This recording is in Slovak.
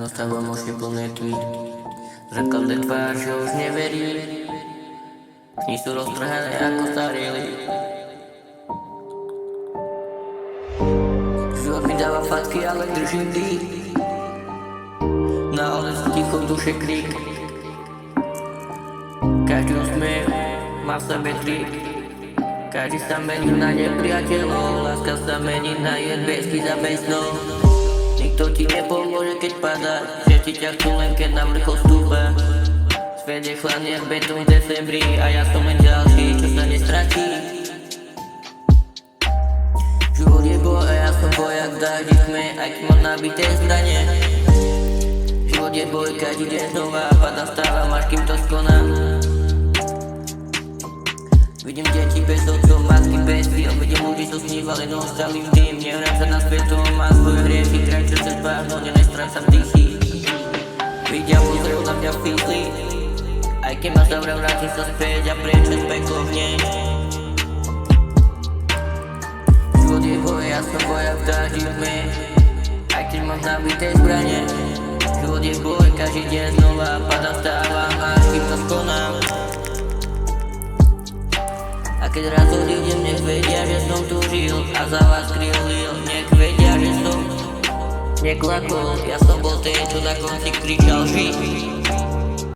Ráno stávam oči plné tmy, zrkadle tvár, že už neverí. Kni sú roztrhané ako starý list. Život mi dáva fatky, ale držím dých. Na olez ticho v duše krík. Každý usmiev má v sebe trik. Každý sa mení na nepriateľov, láska sa mení na jedbesky za besnou. Nikto ti nepomôže, keď padáš, všetci ťa chcú len keď na vrchol stúpa. Svet je chladný jak betón v decembri a ja som len ďalší, čo sa nestratí. Život je boj a ja som vojak v dáždi tme, aj keď mám nabité zbranie. Život je boj, každý deň znova padám, stávam až kým to skonám. Vidím deti bez otcov, matky bez síl, vidím ľudí, čo snívali, no ostali v dým. Nehrám sa na svetom, mám svoje hriechy, kraj čo cez vážno, nenestrácam dýchy. Vidia, pozrel na mňa v fízli, aj keď ma zavral, vrátim sa späť a preč cez peklo v nej. Život je boj, ja som vojak v dáždi tme, aj keď mám nabité zbranie. Život je boj, každý deň znova padám, stávam až kým to skonám. A keď raz odídem, nech vedia, že som tu žil a za vás krýlil. Nech vedia, že som neklakol, ja som bol ten, čo na konci kričal ži.